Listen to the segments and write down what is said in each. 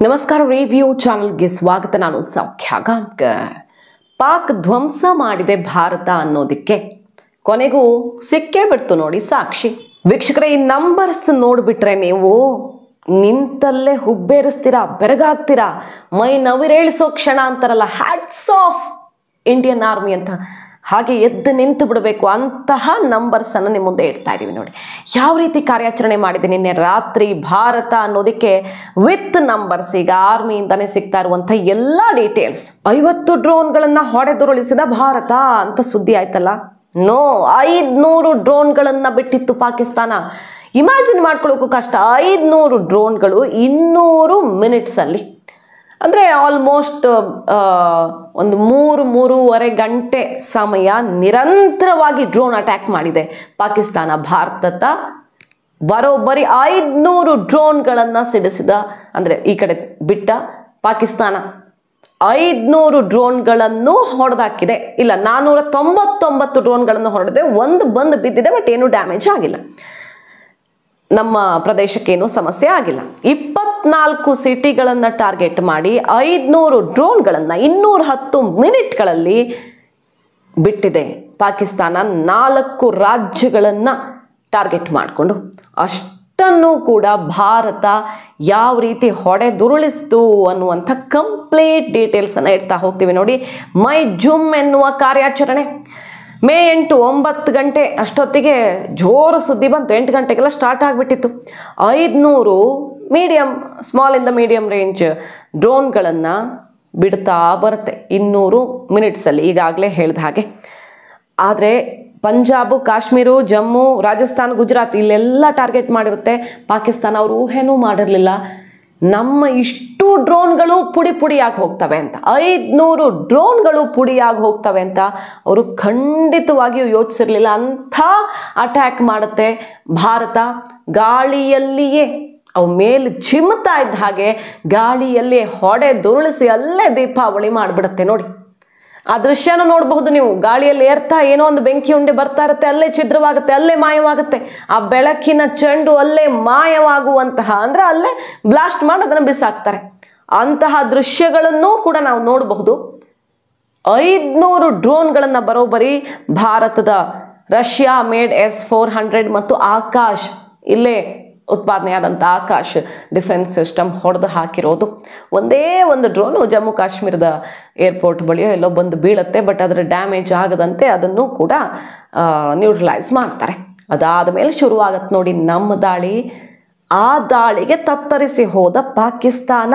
ನಮಸ್ಕಾರ ರಿವ್ಯೂ ಚಾನೆಲ್ಗೆ ಸ್ವಾಗತ. ನಾನು ಸೌಖ್ಯ ಗಾಂವ್ಕರ್. ಪಾಕ್ ಧ್ವಂಸ ಮಾಡಿದೆ ಭಾರತ ಅನ್ನೋದಕ್ಕೆ ಕೊನೆಗೂ ಸಿಕ್ಕೇ ಬಿಡ್ತು ನೋಡಿ ಸಾಕ್ಷಿ. ವೀಕ್ಷಕರೇ, ಈ ನಂಬರ್ಸ್ ನೋಡಿಬಿಟ್ರೆ ನೀವು ನಿಂತಲ್ಲೇ ಹುಬ್ಬೇರಿಸ್ತೀರಾ, ಬೆರಗಾಗ್ತೀರಾ, ಮೈ ನವಿರೇಳಿಸೋ ಕ್ಷಣ ಅಂತಾರಲ್ಲ, ಹ್ಯಾಟ್ಸ್ ಆಫ್ ಇಂಡಿಯನ್ ಆರ್ಮಿ ಅಂತ, ಹಾಗೆ ಎದ್ದು ನಿಂತು ಬಿಡಬೇಕು ಅಂತಹ ನಂಬರ್ಸ್ ಅನ್ನು ನಿಮ್ಮ ಮುಂದೆ ಇಡ್ತಾ ಇದ್ದೀವಿ ನೋಡಿ. ಯಾವ ರೀತಿ ಕಾರ್ಯಾಚರಣೆ ಮಾಡಿದೆ ನಿನ್ನೆ ರಾತ್ರಿ ಭಾರತ ಅನ್ನೋದಕ್ಕೆ ವಿತ್ ನಂಬರ್ಸ್. ಈಗ ಆರ್ಮಿಯಿಂದಾನೇ ಸಿಗ್ತಾ ಇರುವಂಥ ಎಲ್ಲ ಡೀಟೇಲ್ಸ್. 50 ಡ್ರೋನ್ಗಳನ್ನ ಹೊಡೆದುರುಳಿಸಿದ ಭಾರತ ಅಂತ ಸುದ್ದಿ ಆಯ್ತಲ್ಲ. ನೋ, 500 ಡ್ರೋನ್ಗಳನ್ನ ಬಿಟ್ಟಿತ್ತು ಪಾಕಿಸ್ತಾನ. ಇಮ್ಯಾಜಿನ್ ಮಾಡ್ಕೊಳ್ಳೋಕ್ಕೂ ಕಷ್ಟ. 500 ಡ್ರೋನ್ಗಳು 200 ಮಿನಿಟ್ಸಲ್ಲಿ, ಅಂದರೆ ಆಲ್ಮೋಸ್ಟ್ ಒಂದು 3-3.5 ಗಂಟೆ ಸಮಯ ನಿರಂತರವಾಗಿ ಡ್ರೋನ್ ಅಟ್ಯಾಕ್ ಮಾಡಿದೆ ಪಾಕಿಸ್ತಾನ. ಭಾರತದ ಬರೋಬ್ಬರಿ 500 ಡ್ರೋನ್ಗಳನ್ನು ಸಿಡಿಸಿದ, ಅಂದರೆ ಈ ಕಡೆ ಬಿಟ್ಟ ಪಾಕಿಸ್ತಾನ 500 ಡ್ರೋನ್ಗಳನ್ನು ಹೊಡೆದಾಕಿದೆ. ಇಲ್ಲ, 499 ಡ್ರೋನ್ಗಳನ್ನು ಹೊಡೆದಿದೆ. ಒಂದು ಬಂದು ಬಿದ್ದಿದೆ, ಬಟ್ ಏನೂ ಡ್ಯಾಮೇಜ್ ಆಗಿಲ್ಲ. ನಮ್ಮ ಪ್ರದೇಶಕ್ಕೇನು ಸಮಸ್ಯೆ ಆಗಿಲ್ಲ. 24 ಸಿಟಿಗಳನ್ನು ಟಾರ್ಗೆಟ್ ಮಾಡಿ 500 ಡ್ರೋನ್ಗಳನ್ನು 210 ಮಿನಿಟ್ಗಳಲ್ಲಿ ಬಿಟ್ಟಿದೆ ಪಾಕಿಸ್ತಾನ. 4 ರಾಜ್ಯಗಳನ್ನು ಟಾರ್ಗೆಟ್ ಮಾಡಿಕೊಂಡು ಅಷ್ಟನ್ನು ಕೂಡ ಭಾರತ ಯಾವ ರೀತಿ ಹೊಡೆದುರುಳಿಸ್ತು ಅನ್ನುವಂಥ ಕಂಪ್ಲೀಟ್ ಡೀಟೇಲ್ಸನ್ನು ಇಡ್ತಾ ಹೋಗ್ತೀವಿ ನೋಡಿ. ಮೈ ಜುಮ್ ಎನ್ನುವ ಕಾರ್ಯಾಚರಣೆ ಮೇ 8 9 ಗಂಟೆ ಅಷ್ಟೊತ್ತಿಗೆ ಜೋರು ಸುದ್ದಿ ಬಂತು. 8 ಗಂಟೆಗೆಲ್ಲ ಸ್ಟಾರ್ಟ್ ಆಗಿಬಿಟ್ಟಿತ್ತು. 500 ಸ್ಮಾಲ್ ಇಂದ ಮೀಡಿಯಂ ರೇಂಜ್ ಡ್ರೋನ್ಗಳನ್ನು ಬಿಡ್ತಾ ಬರುತ್ತೆ 200 ಮಿನಿಟ್ಸಲ್ಲಿ, ಈಗಾಗಲೇ ಹೇಳಿದ ಹಾಗೆ. ಆದರೆ ಪಂಜಾಬ್, ಕಾಶ್ಮೀರ, ಜಮ್ಮು, ರಾಜಸ್ಥಾನ್, ಗುಜರಾತ್ ಇಲ್ಲೆಲ್ಲ ಟಾರ್ಗೆಟ್ ಮಾಡಿರುತ್ತೆ ಪಾಕಿಸ್ತಾನ. ಅವರು ಊಹೆನೂ ಮಾಡಿರಲಿಲ್ಲ ನಮ್ಮ ಇಷ್ಟು ಡ್ರೋನ್ಗಳು ಪುಡಿ ಪುಡಿಯಾಗಿ ಹೋಗ್ತವೆ ಅಂತ. 500 ಡ್ರೋನ್ಗಳು ಪುಡಿಯಾಗಿ ಹೋಗ್ತವೆ ಅಂತ ಅವರು ಖಂಡಿತವಾಗಿಯೂ ಯೋಚಿಸಿರಲಿಲ್ಲ. ಅಂಥ ಅಟ್ಯಾಕ್ ಮಾಡುತ್ತೆ ಭಾರತ. ಗಾಳಿಯಲ್ಲಿಯೇ ಅವು ಮೇಲೆ ಚಿಮ್ತಾ ಇದ್ದ ಹಾಗೆ ಗಾಳಿಯಲ್ಲೇ ಹೊಡೆದುರುಳಿಸಿ ಅಲ್ಲೇ ದೀಪಾವಳಿ ಮಾಡಿಬಿಡುತ್ತೆ ನೋಡಿ. ಆ ದೃಶ್ಯನ ನೋಡಬಹುದು ನೀವು. ಗಾಳಿಯಲ್ಲಿ ಏರ್ತಾ ಏನೋ ಒಂದು ಬೆಂಕಿ ಉಂಡೆ ಬರ್ತಾ ಇರುತ್ತೆ, ಅಲ್ಲೇ ಛಿದ್ರವಾಗುತ್ತೆ, ಅಲ್ಲೇ ಮಾಯವಾಗುತ್ತೆ. ಆ ಬೆಳಕಿನ ಚೆಂಡು ಅಲ್ಲೇ ಮಾಯವಾಗುವಂತಹ, ಅಂದರೆ ಅಲ್ಲೇ ಬ್ಲಾಸ್ಟ್ ಮಾಡಿ ಅದನ್ನು ಬಿಸಾಕ್ತಾರೆ. ಅಂತಹ ದೃಶ್ಯಗಳನ್ನು ಕೂಡ ನಾವು ನೋಡಬಹುದು. 500 ಡ್ರೋನ್ಗಳನ್ನು ಬರೋಬ್ಬರಿ ಭಾರತದ ರಷ್ಯಾ ಮೇಡ್ S-400 ಮತ್ತು ಆಕಾಶ್, ಇಲ್ಲೇ ಉತ್ಪಾದನೆಯಾದಂಥ ಆಕಾಶ್ ಡಿಫೆನ್ಸ್ ಸಿಸ್ಟಮ್ ಹೊಡೆದು ಹಾಕಿರೋದು. ಒಂದೇ ಒಂದು ಡ್ರೋನು ಜಮ್ಮು ಕಾಶ್ಮೀರದ ಏರ್ಪೋರ್ಟ್ ಬಳಿಯೋ ಎಲ್ಲೋ ಬಂದು ಬೀಳುತ್ತೆ, ಬಟ್ ಅದರ ಡ್ಯಾಮೇಜ್ ಆಗದಂತೆ ಅದನ್ನು ಕೂಡ ನ್ಯೂಟ್ರಲೈಸ್ ಮಾಡ್ತಾರೆ. ಅದಾದ ಮೇಲೆ ಶುರುವಾಗತ್ತೆ ನೋಡಿ ನಮ್ಮ ದಾಳಿ. ಆ ದಾಳಿಗೆ ತತ್ತರಿಸಿ ಹೋದ ಪಾಕಿಸ್ತಾನ.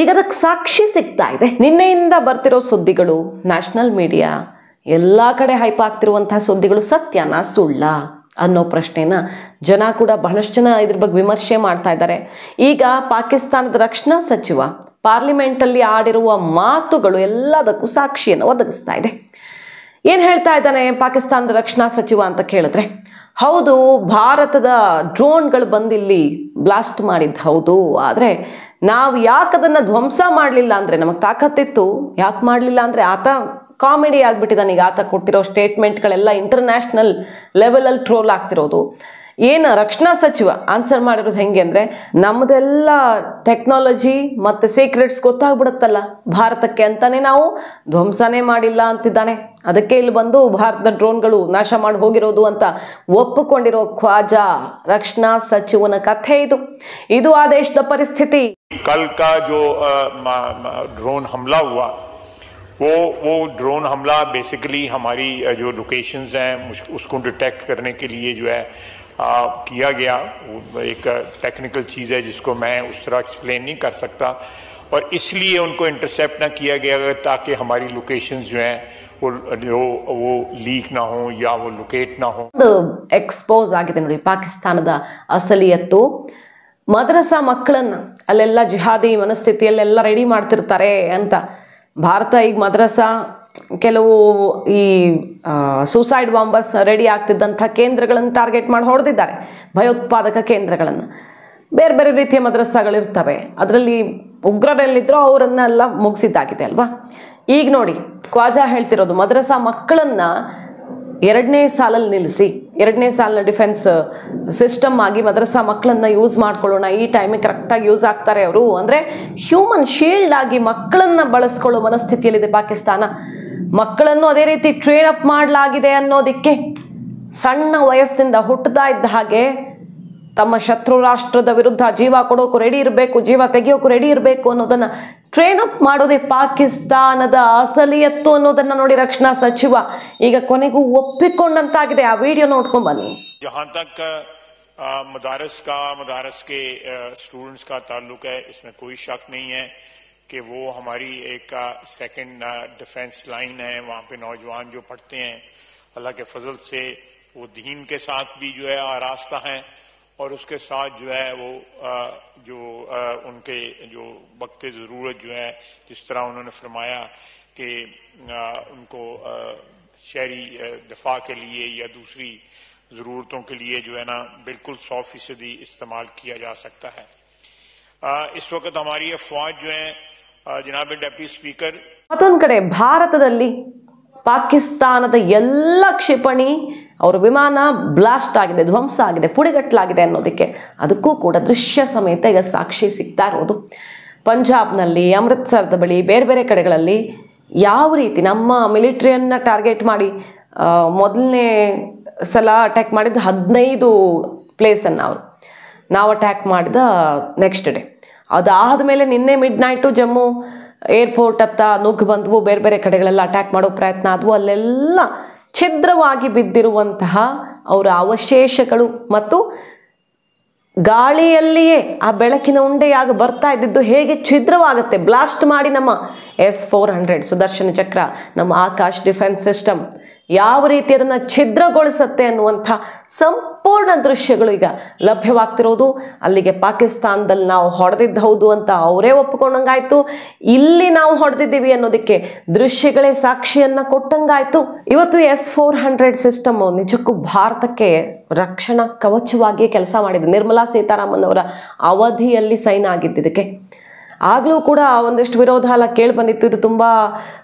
ಈಗ ಅದಕ್ಕೆ ಸಾಕ್ಷಿ ಸಿಗ್ತಾ ಇದೆ. ನಿನ್ನೆಯಿಂದ ಬರ್ತಿರೋ ಸುದ್ದಿಗಳು, ನ್ಯಾಷನಲ್ ಮೀಡಿಯಾ ಎಲ್ಲ ಕಡೆ ಹೈಪ್ ಆಗ್ತಿರುವಂತಹ ಸುದ್ದಿಗಳು ಸತ್ಯನಾ ಸುಳ್ಳ ಅನ್ನೋ ಪ್ರಶ್ನೆನ ಜನ ಕೂಡ, ಬಹಳಷ್ಟು ಜನ ಇದ್ರ ಬಗ್ಗೆ ವಿಮರ್ಶೆ ಮಾಡ್ತಾ ಇದ್ದಾರೆ. ಈಗ ಪಾಕಿಸ್ತಾನದ ರಕ್ಷಣಾ ಸಚಿವ ಪಾರ್ಲಿಮೆಂಟಲ್ಲಿ ಆಡಿರುವ ಮಾತುಗಳು ಎಲ್ಲದಕ್ಕೂ ಸಾಕ್ಷಿಯನ್ನು ಒದಗಿಸ್ತಾ ಇದೆ. ಏನು ಹೇಳ್ತಾ ಇದ್ದಾನೆ ಪಾಕಿಸ್ತಾನದ ರಕ್ಷಣಾ ಸಚಿವ ಅಂತ ಕೇಳಿದ್ರೆ, ಹೌದು ಭಾರತದ ಡ್ರೋನ್ಗಳು ಬಂದಿಲ್ಲಿ ಬ್ಲಾಸ್ಟ್ ಮಾಡಿದ್ದು ಹೌದು, ಆದರೆ ನಾವು ಯಾಕೆ ಅದನ್ನು ಧ್ವಂಸ ಮಾಡಲಿಲ್ಲ ಅಂದರೆ, ನಮಗೆ ತಾಕತ್ತಿತ್ತು, ಯಾಕೆ ಮಾಡಲಿಲ್ಲ ಅಂದರೆ ಆತ ಕಾಮಿಡಿ ಆಗಿಬಿಟ್ಟಿದ್ದಾನೆ. ಈಗ ಆತ ಕೊಟ್ಟಿರೋ ಸ್ಟೇಟ್ಮೆಂಟ್ಗಳೆಲ್ಲ ಇಂಟರ್ನ್ಯಾಷನಲ್ ಲೆವೆಲಲ್ಲಿ ಟ್ರೋಲ್ ಆಗ್ತಿರೋದು. ಏನು ರಕ್ಷಣಾ ಸಚಿವ ಆನ್ಸರ್ ಮಾಡಿರೋದು ಹೆಂಗೆ ಅಂದರೆ, ನಮ್ಮದೆಲ್ಲ ಟೆಕ್ನಾಲಜಿ ಮತ್ತು ಸೀಕ್ರೆಟ್ಸ್ ಗೊತ್ತಾಗ್ಬಿಡುತ್ತಲ್ಲ ಭಾರತಕ್ಕೆ ಅಂತಲೇ ನಾವು ಧ್ವಂಸನೇ ಮಾಡಿಲ್ಲ ಅಂತಿದ್ದಾನೆ. ಅದಕ್ಕೆ ಇಲ್ಲಿ ಬಂದು ಭಾರತದ ಡ್ರೋನ್ಗಳು ನಾಶ ಮಾಡಿ ಹೋಗಿರೋದು ಅಂತ ಒಪ್ಪಿಕೊಂಡಿರೋ ಖ್ವಾಜಾ ರಕ್ಷಣಾ ಸಚಿವನ ಕಥೆ ಇದು. ಇದು ಆ ದೇಶದ ಪರಿಸ್ಥಿತಿ. कल का जो ड्रोन हमला हुआ, वो ड्रोन हमला बेसिकली हमारी जो लोकेशंस हैं उसको डिटेक्ट करने के लिए जो है किया गया. एक टेक्निकल चीज़ है जिसको मैं उस तरह एक्सप्लेन नहीं कर सकता, और इसलिए उनको इंटरसेप्ट ना किया गया ताकि हमारी लोकेशंस जो हैं वो लीक ना हो या वो लोकेट ना हो. ಎಕ್ಸ್ಪೋಸ್ ಆಗಿದೆ ನೋಡಿ ಪಾಕಿಸ್ತಾನದ ಅಸಲಿಯತ್ತು. ಮದ್ರಸಾ ಮಕ್ಕಳನ್ನು ಅಲ್ಲೆಲ್ಲ ಜಿಹಾದಿ ಮನಸ್ಥಿತಿಯಲ್ಲೆಲ್ಲ ರೆಡಿ ಮಾಡ್ತಿರ್ತಾರೆ ಅಂತ. ಭಾರತ ಈಗ ಮದ್ರಸಾ, ಕೆಲವು ಈ ಸೂಸೈಡ್ ಬಾಂಬರ್ಸ್ ರೆಡಿ ಆಗ್ತಿದ್ದಂಥ ಕೇಂದ್ರಗಳನ್ನು ಟಾರ್ಗೆಟ್ ಮಾಡಿ ಹೊಡೆದಿದ್ದಾರೆ, ಭಯೋತ್ಪಾದಕ ಕೇಂದ್ರಗಳನ್ನು. ಬೇರೆ ಬೇರೆ ರೀತಿಯ ಮದ್ರಸಾಗಳಿರ್ತವೆ, ಅದರಲ್ಲಿ ಉಗ್ರರೆಲ್ಲಿದ್ದರೋ ಅವರನ್ನೆಲ್ಲ ಮುಗಿಸಿದ್ದಾಗಿದೆ ಅಲ್ವಾ. ಈಗ ನೋಡಿ ಖ್ವಾಜಾ ಹೇಳ್ತಿರೋದು, ಮದ್ರಸಾ ಮಕ್ಕಳನ್ನು ಎರಡನೇ ಸಾಲಲ್ಲಿ ನಿಲ್ಲಿಸಿ, ಎರಡನೇ ಸಾಲಿನ ಡಿಫೆನ್ಸ್ ಸಿಸ್ಟಮ್ ಆಗಿ ಮದ್ರಸಾ ಮಕ್ಕಳನ್ನ ಯೂಸ್ ಮಾಡ್ಕೊಳ್ಳೋಣ, ಈ ಟೈಮಿಗೆ ಕರೆಕ್ಟಾಗಿ ಯೂಸ್ ಆಗ್ತಾರೆ ಅವರು ಅಂದರೆ ಹ್ಯೂಮನ್ ಶೀಲ್ಡ್ ಆಗಿ ಮಕ್ಕಳನ್ನ ಬಳಸ್ಕೊಳ್ಳೋ ಮನಸ್ಥಿತಿಯಲ್ಲಿದೆ ಪಾಕಿಸ್ತಾನ. ಮಕ್ಕಳನ್ನು ಅದೇ ರೀತಿ ಟ್ರೈನ್ ಅಪ್ ಮಾಡಲಾಗಿದೆ ಅನ್ನೋದಕ್ಕೆ ಸಣ್ಣ ವಯಸ್ಸಿನಿಂದ ಹುಟ್ಟುತ್ತಾ ಇದ್ದ ಹಾಗೆ ತಮ್ಮ ಶತ್ರು ರಾಷ್ಟ್ರದ ವಿರುದ್ಧ ಜೀವ ಕೊಡೋಕು ರೆಡಿ ಇರಬೇಕು, ಜೀವ ತೆಗೆಯೋಕು ರೆಡಿ ಇರಬೇಕು ಅನ್ನೋದನ್ನ ಟ್ರೈನ್ ಅಪ್ ಮಾಡೋದೇ ಪಾಕಿಸ್ತಾನದ ಅಸಲಿಯತ್ತು ಅನ್ನೋದನ್ನ ನೋಡಿ ರಕ್ಷಣಾ ಸಚಿವ ಈಗ ಕೊನೆಗೂ ಒಪ್ಪಿಕೊಂಡಂತಾಗಿದೆ. ಆ ವಿಡಿಯೋ ನೋಡ್ಕೊಂಡ್ ಬನ್ನಿ. जहां तक मदारस के स्टूडेंट्स का ताल्लुक है, इसमें कोई शक नहीं है कि वो हमारी एक सेकंड डिफेंस लाइन है। वहां पे नौजवान जो पढ़ते हैं अल्लाह के फजल से वो दीन के साथ भी जो है आरास्ता हैं और उसके साथ जो है वो उनके जो वक्त ज़रूरत जो है, जिस तरह उन्होंने फरमाया कि उनको शहरी दफा के लिए या दूसरी ज़रूरतों के लिए जो है ना बिल्कुल 100% इस्तेमाल किया जा सकता है। इस वक्त हमारी अफवाज जो है जनाब डेप्यूटी स्पीकर ಮತ್ತೊಂದು ಕಡೆ ಭಾರತದಲ್ಲಿ ಪಾಕಿಸ್ತಾನದ ಎಲ್ಲ ಕ್ಷಿಪಣಿ ಅವರ ವಿಮಾನ ಬ್ಲಾಸ್ಟ್ ಆಗಿದೆ, ಧ್ವಂಸ ಆಗಿದೆ, ಪುಡಿಗಟ್ಟಲಾಗಿದೆ ಅನ್ನೋದಕ್ಕೆ ಅದಕ್ಕೂ ಕೂಡ ದೃಶ್ಯ ಸಮೇತ ಈಗ ಸಾಕ್ಷಿ ಸಿಗ್ತಾ ಇರೋದು. ಪಂಜಾಬ್ನಲ್ಲಿ, ಅಮೃತ್ಸರದ ಬಳಿ, ಬೇರೆ ಬೇರೆ ಕಡೆಗಳಲ್ಲಿ ಯಾವ ರೀತಿ ನಮ್ಮ ಮಿಲಿಟರಿಯನ್ನು ಟಾರ್ಗೆಟ್ ಮಾಡಿ ಮೊದಲನೇ ಸಲ ಅಟ್ಯಾಕ್ ಮಾಡಿದ 15 ಪ್ಲೇಸನ್ನು ನಾವು ಅಟ್ಯಾಕ್ ಮಾಡಿದ ನೆಕ್ಸ್ಟ್ ಡೇ, ಅದಾದ ಮೇಲೆ ನಿನ್ನೆ ಮಿಡ್ ನೈಟು ಜಮ್ಮು ಏರ್ಪೋರ್ಟ್ ಹತ್ತ ನುಗ್ಗು ಬಂದವು, ಬೇರೆ ಬೇರೆ ಕಡೆಗಳೆಲ್ಲ ಅಟ್ಯಾಕ್ ಮಾಡೋ ಪ್ರಯತ್ನ ಆದವು. ಅಲ್ಲೆಲ್ಲ ಛಿದ್ರವಾಗಿ ಬಿದ್ದಿರುವಂತಹ ಅವರ ಅವಶೇಷಗಳು ಮತ್ತು ಗಾಳಿಯಲ್ಲಿಯೇ ಆ ಬೆಳಕಿನ ಉಂಡೆಯಾಗಿ ಬರ್ತಾ ಇದ್ದಿದ್ದು ಹೇಗೆ ಛಿದ್ರವಾಗುತ್ತೆ ಬ್ಲಾಸ್ಟ್ ಮಾಡಿ ನಮ್ಮ S-400 ಸುದರ್ಶನ ಚಕ್ರ, ನಮ್ಮ ಆಕಾಶ್ ಡಿಫೆನ್ಸ್ ಸಿಸ್ಟಮ್ ಯಾವ ರೀತಿ ಅದನ್ನು ಛಿದ್ರಗೊಳಿಸುತ್ತೆ ಅನ್ನುವಂಥ ಸಂಪೂರ್ಣ ದೃಶ್ಯಗಳು ಈಗ ಲಭ್ಯವಾಗ್ತಿರೋದು. ಅಲ್ಲಿಗೆ ಪಾಕಿಸ್ತಾನದಲ್ಲಿ ನಾವು ಹೊಡೆದಿದ್ದು ಹೌದು ಅಂತ ಅವರೇ ಒಪ್ಪಿಕೊಂಡಂಗಾಯ್ತು, ಇಲ್ಲಿ ನಾವು ಹೊಡೆದಿದ್ದೀವಿ ಅನ್ನೋದಕ್ಕೆ ದೃಶ್ಯಗಳೇ ಸಾಕ್ಷಿಯನ್ನು ಕೊಟ್ಟಂಗಾಯ್ತು. ಇವತ್ತು S-400 ಸಿಸ್ಟಮ್ ನಿಜಕ್ಕೂ ಭಾರತಕ್ಕೆ ರಕ್ಷಣಾ ಕವಚವಾಗಿಯೇ ಕೆಲಸ ಮಾಡಿದೆ. ನಿರ್ಮಲಾ ಸೀತಾರಾಮನ್ ಅವರ ಅವಧಿಯಲ್ಲಿ ಸೈನ್ ಆಗಿದ್ದಕ್ಕೆ ಆಗಲೂ ಕೂಡ ಒಂದಿಷ್ಟು ವಿರೋಧ ಎಲ್ಲ ಕೇಳಿ ಬಂದಿತ್ತು, ಇದು ತುಂಬ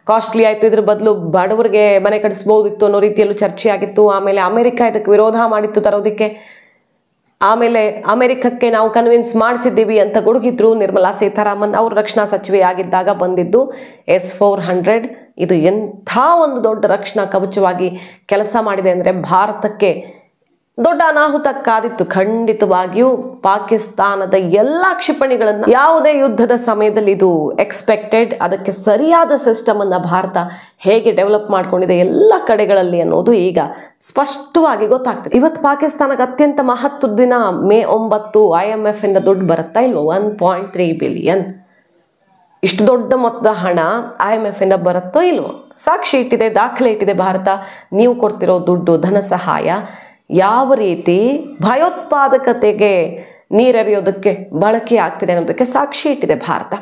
ಕಾಸ್ಟ್ಲಿ ಆಯಿತು, ಇದ್ರ ಬದಲು ಬಡವರಿಗೆ ಮನೆ ಕಟ್ಟಿಸ್ಬೋದಿತ್ತು ಅನ್ನೋ ರೀತಿಯಲ್ಲೂ ಚರ್ಚೆ ಆಗಿತ್ತು. ಆಮೇಲೆ ಅಮೆರಿಕ ಇದಕ್ಕೆ ವಿರೋಧ ಮಾಡಿತ್ತು ತರೋದಕ್ಕೆ, ಆಮೇಲೆ ಅಮೆರಿಕಕ್ಕೆ ನಾವು ಕನ್ವಿನ್ಸ್ ಮಾಡಿಸಿದ್ದೀವಿ ಅಂತ ಗುಡುಗಿದ್ರು ನಿರ್ಮಲಾ ಸೀತಾರಾಮನ್ ಅವರು ರಕ್ಷಣಾ ಸಚಿವೆ ಆಗಿದ್ದಾಗ ಬಂದಿದ್ದು S-400. ಇದು ಎಂಥ ಒಂದು ದೊಡ್ಡ ರಕ್ಷಣಾ ಕವಚವಾಗಿ ಕೆಲಸ ಮಾಡಿದೆ ಅಂದರೆ ಭಾರತಕ್ಕೆ ದೊಡ್ಡ ಅನಾಹುತಕ್ಕಾದಿತ್ತು. ಖಂಡಿತವಾಗಿಯೂ ಪಾಕಿಸ್ತಾನದ ಎಲ್ಲ ಕ್ಷಿಪಣಿಗಳನ್ನು ಯಾವುದೇ ಯುದ್ಧದ ಸಮಯದಲ್ಲಿ ಇದು ಎಕ್ಸ್ಪೆಕ್ಟೆಡ್. ಅದಕ್ಕೆ ಸರಿಯಾದ ಸಿಸ್ಟಮ್ ಅನ್ನು ಭಾರತ ಹೇಗೆ ಡೆವಲಪ್ ಮಾಡ್ಕೊಂಡಿದೆ ಎಲ್ಲ ಕಡೆಗಳಲ್ಲಿ ಅನ್ನೋದು ಈಗ ಸ್ಪಷ್ಟವಾಗಿ ಗೊತ್ತಾಗ್ತದೆ. ಇವತ್ತು ಪಾಕಿಸ್ತಾನಕ್ಕೆ ಅತ್ಯಂತ ಮಹತ್ವದ ದಿನ ಮೇ 9 IMF ಇಂದ ದುಡ್ಡು ಬರುತ್ತಾ ಇಲ್ವೋ, 1.3 ಬಿಲಿಯನ್. ಇಷ್ಟು ದೊಡ್ಡ ಮೊತ್ತದ ಹಣ IMF ಇಂದ ಬರುತ್ತೋ ಇಲ್ವೋ ಸಾಕ್ಷಿ ಇಟ್ಟಿದೆ, ದಾಖಲೆ ಇಟ್ಟಿದೆ ಭಾರತ. ನೀವು ಕೊಡ್ತಿರೋ ದುಡ್ಡು, ಧನ ಸಹಾಯ ಯಾವ ರೀತಿ ಭಯೋತ್ಪಾದಕತೆಗೆ ನೀರೆರೆಯೋದಕ್ಕೆ ಬಳಕೆ ಆಗ್ತಿದೆ ಅನ್ನೋದಕ್ಕೆ ಸಾಕ್ಷಿ ಇಟ್ಟಿದೆ ಭಾರತ.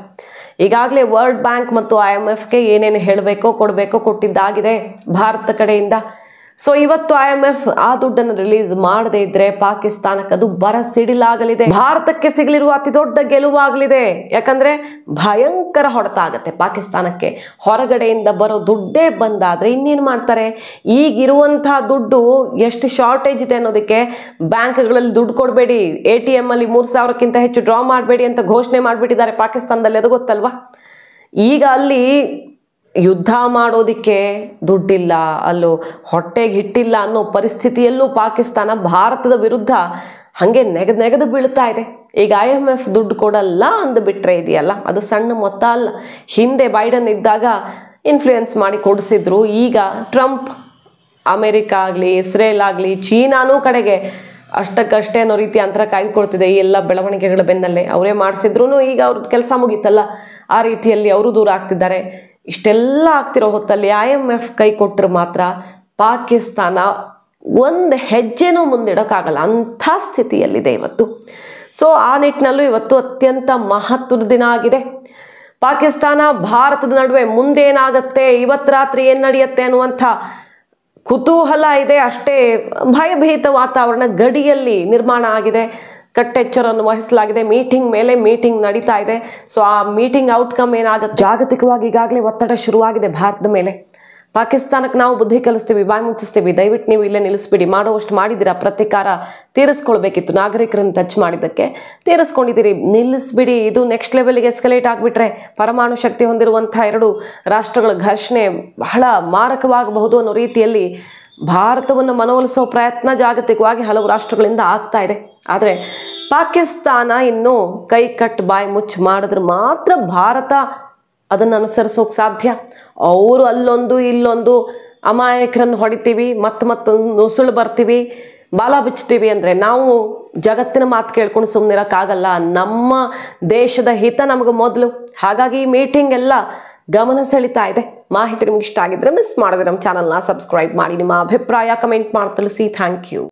ಈಗಾಗಲೇ ವರ್ಲ್ಡ್ ಬ್ಯಾಂಕ್ ಮತ್ತು IMFಗೆ ಏನೇನು ಹೇಳಬೇಕೋ ಕೊಡಬೇಕೋ ಕೊಟ್ಟಿದ್ದಾಗಿದೆ ಭಾರತ ಕಡೆಯಿಂದ. ಸೊ ಇವತ್ತು IMF ಆ ದುಡ್ಡನ್ನು ರಿಲೀಸ್ ಮಾಡದೇ ಇದ್ರೆ ಪಾಕಿಸ್ತಾನಕ್ಕೆ ಅದು ಬರ ಸಿಡಿಲಾಗಲಿದೆ, ಭಾರತಕ್ಕೆ ಸಿಗಲಿರುವ ಅತಿ ದೊಡ್ಡ ಗೆಲುವಾಗಲಿದೆ. ಯಾಕಂದ್ರೆ ಭಯಂಕರ ಹೊಡೆತ ಆಗತ್ತೆ ಪಾಕಿಸ್ತಾನಕ್ಕೆ. ಹೊರಗಡೆಯಿಂದ ಬರೋ ದುಡ್ಡೇ ಬಂದಾದ್ರೆ ಇನ್ನೇನು ಮಾಡ್ತಾರೆ? ಈಗಿರುವಂತಹ ದುಡ್ಡು ಎಷ್ಟು ಶಾರ್ಟೇಜ್ ಇದೆ ಅನ್ನೋದಕ್ಕೆ ಬ್ಯಾಂಕ್ಗಳಲ್ಲಿ ದುಡ್ಡು ಕೊಡಬೇಡಿ, ATM ಅಲ್ಲಿ 3,000ಕ್ಕಿಂತ ಹೆಚ್ಚು ಡ್ರಾ ಮಾಡಬೇಡಿ ಅಂತ ಘೋಷಣೆ ಮಾಡಿಬಿಟ್ಟಿದ್ದಾರೆ ಪಾಕಿಸ್ತಾನದಲ್ಲಿ. ಅದು ಗೊತ್ತಲ್ವಾ? ಈಗ ಅಲ್ಲಿ ಯುದ್ಧ ಮಾಡೋದಕ್ಕೆ ದುಡ್ಡಿಲ್ಲ, ಅಲ್ಲೂ ಹೊಟ್ಟೆಗೆ ಹಿಟ್ಟಿಲ್ಲ ಅನ್ನೋ ಪರಿಸ್ಥಿತಿಯಲ್ಲೂ ಪಾಕಿಸ್ತಾನ ಭಾರತದ ವಿರುದ್ಧ ಹಾಗೆ ನೆಗೆದು ಬೀಳ್ತಾ ಇದೆ. ಈಗ IMF ದುಡ್ಡು ಕೊಡಲ್ಲ ಅಂದುಬಿಟ್ರೆ ಇದೆಯಲ್ಲ, ಅದು ಸಣ್ಣ ಮೊತ್ತ ಅಲ್ಲ. ಹಿಂದೆ ಬೈಡನ್ ಇದ್ದಾಗ ಇನ್ಫ್ಲೂಯೆನ್ಸ್ ಮಾಡಿ ಕೊಡಿಸಿದ್ರು. ಈಗ ಟ್ರಂಪ್, ಅಮೆರಿಕ ಆಗಲಿ, ಇಸ್ರೇಲ್ ಆಗಲಿ, ಚೀನಾನೂ ಕಡೆಗೆ ಅಷ್ಟಕ್ಕಷ್ಟೇ ಅನ್ನೋ ರೀತಿ ಅಂತರ ಕಾಯ್ದುಕೊಳ್ತಿದೆ ಈ ಎಲ್ಲ ಬೆಳವಣಿಗೆಗಳ ಬೆನ್ನಲ್ಲೇ. ಅವರೇ ಮಾಡಿಸಿದ್ರು ಈಗ ಅವ್ರದ್ದು ಕೆಲಸ ಮುಗೀತಲ್ಲ, ಆ ರೀತಿಯಲ್ಲಿ ಅವರು ದೂರ ಆಗ್ತಿದ್ದಾರೆ. ಇಷ್ಟೆಲ್ಲ ಆಗ್ತಿರೋ ಹೊತ್ತಲ್ಲಿ IMF ಕೈ ಕೊಟ್ಟರೆ ಮಾತ್ರ ಪಾಕಿಸ್ತಾನ ಒಂದು ಹೆಜ್ಜೆನೂ ಮುಂದಿಡೋಕ್ಕಾಗಲ್ಲ, ಅಂಥ ಸ್ಥಿತಿಯಲ್ಲಿದೆ ಇವತ್ತು. ಸೊ ಆ ನಿಟ್ಟಿನಲ್ಲೂ ಇವತ್ತು ಅತ್ಯಂತ ಮಹತ್ವದ ದಿನ ಆಗಿದೆ. ಪಾಕಿಸ್ತಾನ ಭಾರತದ ನಡುವೆ ಮುಂದೇನಾಗತ್ತೆ, ಇವತ್ತು ರಾತ್ರಿ ಏನು ನಡೆಯುತ್ತೆ ಅನ್ನುವಂಥ ಕುತೂಹಲ ಇದೆ. ಅಷ್ಟೇ ಭಯಭೀತ ವಾತಾವರಣ ಗಡಿಯಲ್ಲಿ ನಿರ್ಮಾಣ ಆಗಿದೆ. ಕಟ್ಟೆಚ್ಚರವನ್ನು ವಹಿಸಲಾಗಿದೆ. ಮೀಟಿಂಗ್ ಮೇಲೆ ಮೀಟಿಂಗ್ ನಡೀತಾ ಇದೆ. ಸೊ ಆ ಮೀಟಿಂಗ್ ಔಟ್ಕಮ್ ಏನಾಗುತ್ತೆ? ಜಾಗತಿಕವಾಗಿ ಈಗಾಗಲೇ ಒತ್ತಡ ಶುರುವಾಗಿದೆ ಭಾರತದ ಮೇಲೆ. ಪಾಕಿಸ್ತಾನಕ್ಕೆ ನಾವು ಬುದ್ಧಿ ಕಲಿಸ್ತೀವಿ, ಬಾಯಿ ಮುಚ್ಚಿಸ್ತೀವಿ, ದಯವಿಟ್ಟು ನೀವು ಇಲ್ಲೇ ನಿಲ್ಲಿಸ್ಬಿಡಿ, ಮಾಡುವಷ್ಟು ಮಾಡಿದ್ದೀರಾ, ಪ್ರತೀಕಾರ ತೀರಿಸ್ಕೊಳ್ಬೇಕಿತ್ತು, ನಾಗರಿಕರನ್ನು ಟಚ್ ಮಾಡಿದ್ದಕ್ಕೆ ತೀರಿಸ್ಕೊಂಡಿದ್ದೀರಿ, ನಿಲ್ಲಿಸ್ಬಿಡಿ. ಇದು ನೆಕ್ಸ್ಟ್ ಲೆವೆಲ್ಗೆ ಎಸ್ಕಲೇಟ್ ಆಗಿಬಿಟ್ರೆ ಪರಮಾಣು ಶಕ್ತಿ ಹೊಂದಿರುವಂಥ 2 ರಾಷ್ಟ್ರಗಳ ಘರ್ಷಣೆ ಬಹಳ ಮಾರಕವಾಗಬಹುದು ಅನ್ನೋ ರೀತಿಯಲ್ಲಿ ಭಾರತವನ್ನು ಮನವೊಲಿಸೋ ಪ್ರಯತ್ನ ಜಾಗತಿಕವಾಗಿ ಹಲವು ರಾಷ್ಟ್ರಗಳಿಂದ ಆಗ್ತಾ ಇದೆ. ಆದರೆ ಪಾಕಿಸ್ತಾನ ಇನ್ನೂ ಕೈ ಕಟ್ಟು ಬಾಯಿ ಮುಚ್ಚಿ ಮಾಡಿದ್ರೆ ಮಾತ್ರ ಭಾರತ ಅದನ್ನು ಅನುಸರಿಸೋಕೆ ಸಾಧ್ಯ. ಅವರು ಅಲ್ಲೊಂದು ಇಲ್ಲೊಂದು ಅಮಾಯಕರನ್ನು ಹೊಡಿತೀವಿ, ಮತ್ತೊಂದು ನುಸುಳು ಬರ್ತೀವಿ, ಬಾಲ ಬಿಚ್ತೀವಿ ಅಂದರೆ ನಾವು ಜಗತ್ತಿನ ಮಾತು ಕೇಳ್ಕೊಂಡು ಸುಮ್ಮನಿರೋಕ್ಕಾಗಲ್ಲ. ನಮ್ಮ ದೇಶದ ಹಿತ ನಮಗೆ ಮೊದಲು. ಹಾಗಾಗಿ ಈ ಮೀಟಿಂಗ್ ಎಲ್ಲ ಗಮನ ಸೆಳೀತಾ ಇದೆ. ಮಾಹಿತಿ ನಿಮ್ಗೆ ಇಷ್ಟ ಆಗಿದ್ರೆ ಮಿಸ್ ಮಾಡಿದ್ರೆ ನಮ್ಮ ಚಾನಲ್ನ ಸಬ್ಸ್ಕ್ರೈಬ್ ಮಾಡಿ, ನಿಮ್ಮ ಅಭಿಪ್ರಾಯ ಕಮೆಂಟ್ ಮಾಡಿ ತಿಳಿಸಿ. Thank you.